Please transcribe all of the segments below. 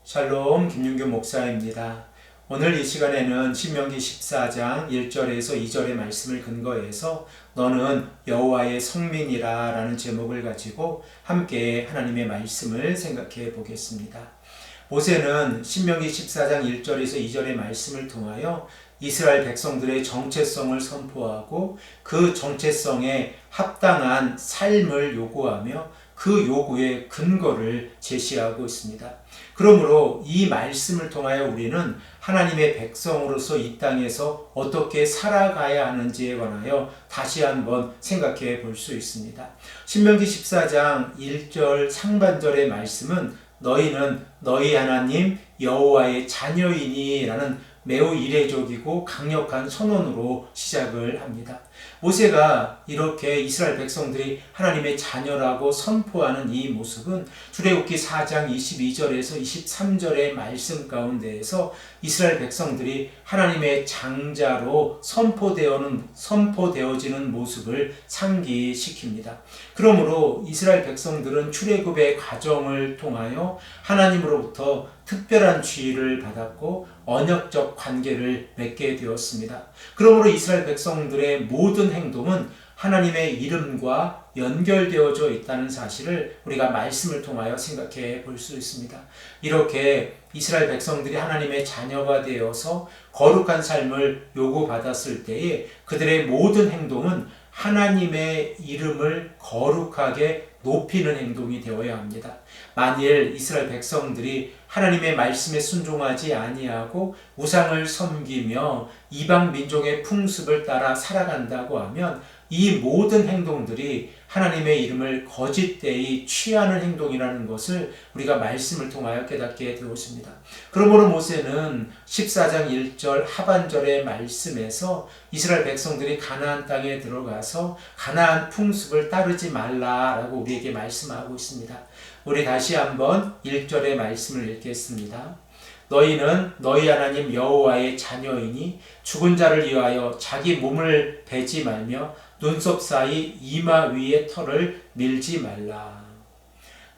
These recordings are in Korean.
샬롬, 김윤규 목사입니다. 오늘 이 시간에는 신명기 14장 1절에서 2절의 말씀을 근거해서 너는 여호와의 성민이라 라는 제목을 가지고 함께 하나님의 말씀을 생각해 보겠습니다. 모세는 신명기 14장 1절에서 2절의 말씀을 통하여 이스라엘 백성들의 정체성을 선포하고 그 정체성에 합당한 삶을 요구하며 그 요구의 근거를 제시하고 있습니다. 그러므로 이 말씀을 통하여 우리는 하나님의 백성으로서 이 땅에서 어떻게 살아가야 하는지에 관하여 다시 한번 생각해 볼 수 있습니다. 신명기 14장 1절 상반절의 말씀은 너희는 너희 하나님 여호와의 자녀이니 라는 매우 이례적이고 강력한 선언으로 시작을 합니다. 모세가 이렇게 이스라엘 백성들이 하나님의 자녀라고 선포하는 이 모습은 출애굽기 4장 22절에서 23절의 말씀 가운데에서 이스라엘 백성들이 하나님의 장자로 선포되어지는 모습을 상기시킵니다. 그러므로 이스라엘 백성들은 출애굽의 과정을 통하여 하나님으로부터 특별한 지위를 받았고 언약적 관계를 맺게 되었습니다. 그러므로 이스라엘 백성들의 모든 행동은 하나님의 이름과 연결되어져 있다는 사실을 우리가 말씀을 통하여 생각해 볼 수 있습니다. 이렇게 이스라엘 백성들이 하나님의 자녀가 되어서 거룩한 삶을 요구받았을 때에 그들의 모든 행동은 하나님의 이름을 거룩하게 높이는 행동이 되어야 합니다. 만일 이스라엘 백성들이 하나님의 말씀에 순종하지 아니하고 우상을 섬기며 이방 민족의 풍습을 따라 살아간다고 하면 이 모든 행동들이 하나님의 이름을 거짓되이 취하는 행동이라는 것을 우리가 말씀을 통하여 깨닫게 되었습니다. 그러므로 모세는 14장 1절 하반절의 말씀에서 이스라엘 백성들이 가나안 땅에 들어가서 가나안 풍습을 따르지 말라라고 우리에게 말씀하고 있습니다. 우리 다시 한번 1절의 말씀을 읽겠습니다. 너희는 너희 하나님 여호와의 자녀이니 죽은 자를 위하여 자기 몸을 베지 말며 눈썹 사이 이마 위에 털을 밀지 말라.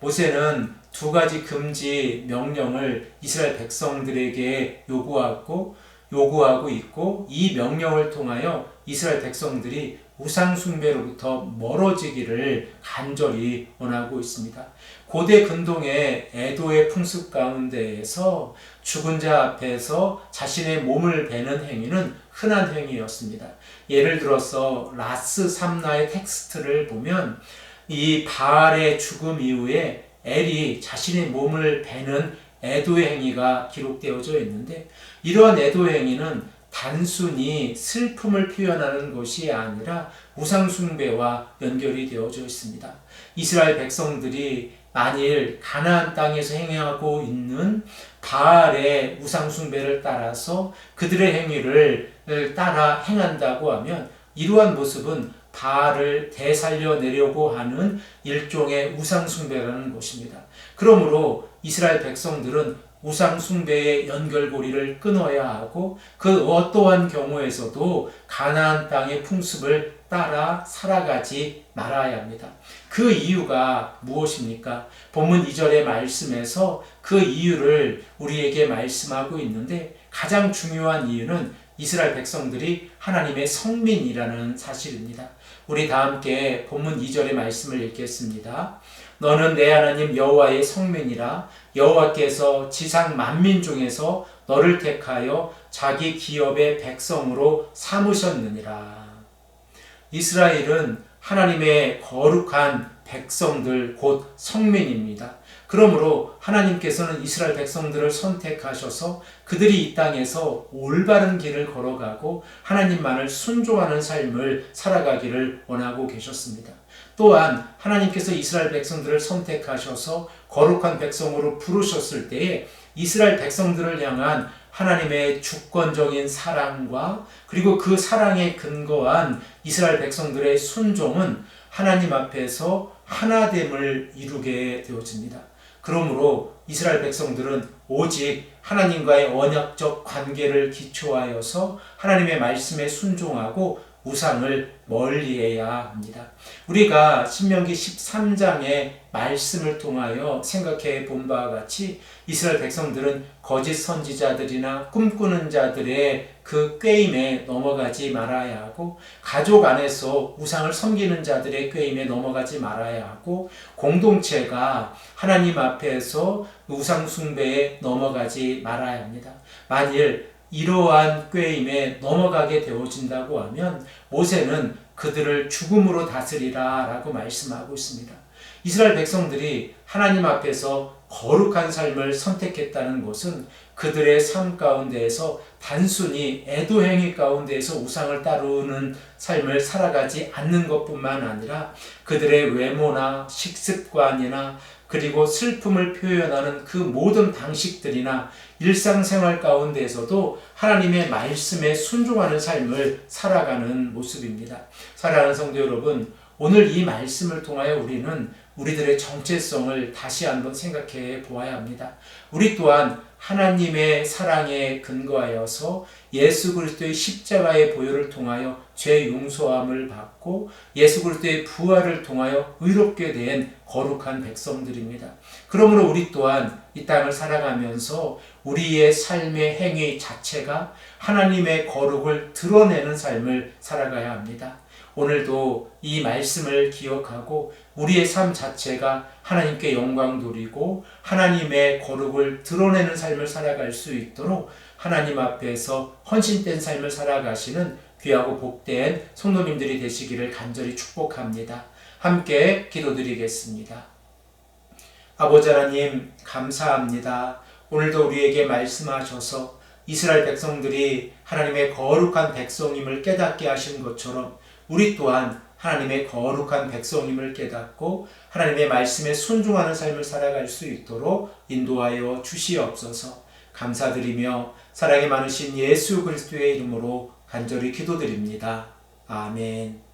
모세는 두 가지 금지 명령을 이스라엘 백성들에게 요구하고 있고 이 명령을 통하여 이스라엘 백성들이 우상 숭배로부터 멀어지기를 간절히 원하고 있습니다. 고대 근동의 에도의 풍습 가운데에서 죽은 자 앞에서 자신의 몸을 베는 행위는 흔한 행위였습니다. 예를 들어서 라스 삼나의 텍스트를 보면 이 바알의 죽음 이후에 엘이 자신의 몸을 베는 애도의 행위가 기록되어져 있는데 이러한 애도의 행위는 단순히 슬픔을 표현하는 것이 아니라 우상숭배와 연결이 되어져 있습니다. 이스라엘 백성들이 만일 가나안 땅에서 행하고 있는 바알의 우상숭배를 따라서 그들의 행위를 따라 행한다고 하면 이러한 모습은 바알을 되살려내려고 하는 일종의 우상숭배라는 것입니다. 그러므로 이스라엘 백성들은 우상숭배의 연결고리를 끊어야 하고 그 어떠한 경우에서도 가나안 땅의 풍습을 따라 살아가지 말아야 합니다. 그 이유가 무엇입니까? 본문 2절의 말씀에서 그 이유를 우리에게 말씀하고 있는데 가장 중요한 이유는 이스라엘 백성들이 하나님의 성민이라는 사실입니다. 우리 다 함께 본문 2절의 말씀을 읽겠습니다. 너는 내 하나님 여호와의 성민이라 여호와께서 지상 만민 중에서 너를 택하여 자기 기업의 백성으로 삼으셨느니라. 이스라엘은 하나님의 거룩한 백성들 곧 성민입니다. 그러므로 하나님께서는 이스라엘 백성들을 선택하셔서 그들이 이 땅에서 올바른 길을 걸어가고 하나님만을 순종하는 삶을 살아가기를 원하고 계셨습니다. 또한 하나님께서 이스라엘 백성들을 선택하셔서 거룩한 백성으로 부르셨을 때에 이스라엘 백성들을 향한 하나님의 주권적인 사랑과 그리고 그 사랑에 근거한 이스라엘 백성들의 순종은 하나님 앞에서 하나됨을 이루게 되어집니다. 그러므로 이스라엘 백성들은 오직 하나님과의 언약적 관계를 기초하여서 하나님의 말씀에 순종하고 우상을 멀리해야 합니다. 우리가 신명기 13장의 말씀을 통하여 생각해 본 바와 같이 이스라엘 백성들은 거짓 선지자들이나 꿈꾸는 자들의 그 꾀임에 넘어가지 말아야 하고 가족 안에서 우상을 섬기는 자들의 꾀임에 넘어가지 말아야 하고 공동체가 하나님 앞에서 우상 숭배에 넘어가지 말아야 합니다. 만일 이러한 꾀임에 넘어가게 되어진다고 하면 모세는 그들을 죽음으로 다스리라 라고 말씀하고 있습니다. 이스라엘 백성들이 하나님 앞에서 거룩한 삶을 선택했다는 것은 그들의 삶 가운데에서 단순히 애도 행위 가운데에서 우상을 따르는 삶을 살아가지 않는 것뿐만 아니라 그들의 외모나 식습관이나 그리고 슬픔을 표현하는 그 모든 방식들이나 일상생활 가운데에서도 하나님의 말씀에 순종하는 삶을 살아가는 모습입니다. 사랑하는 성도 여러분, 오늘 이 말씀을 통하여 우리는 우리들의 정체성을 다시 한번 생각해 보아야 합니다. 우리 또한 하나님의 사랑에 근거하여서 예수 그리스도의 십자가의 보혈을 통하여 죄 용서함을 받고 예수 그리스도의 부활을 통하여 의롭게 된 거룩한 백성들입니다. 그러므로 우리 또한 이 땅을 살아가면서 우리의 삶의 행위 자체가 하나님의 거룩을 드러내는 삶을 살아가야 합니다. 오늘도 이 말씀을 기억하고 우리의 삶 자체가 하나님께 영광 돌리고 하나님의 거룩을 드러내는 삶을 살아갈 수 있도록 하나님 앞에서 헌신된 삶을 살아가시는 귀하고 복된 성도님들이 되시기를 간절히 축복합니다. 함께 기도드리겠습니다. 아버지 하나님 감사합니다. 오늘도 우리에게 말씀하셔서 이스라엘 백성들이 하나님의 거룩한 백성임을 깨닫게 하신 것처럼 우리 또한 하나님의 거룩한 백성임을 깨닫고 하나님의 말씀에 순종하는 삶을 살아갈 수 있도록 인도하여 주시옵소서. 감사드리며 사랑이 많으신 예수 그리스도의 이름으로 간절히 기도드립니다. 아멘.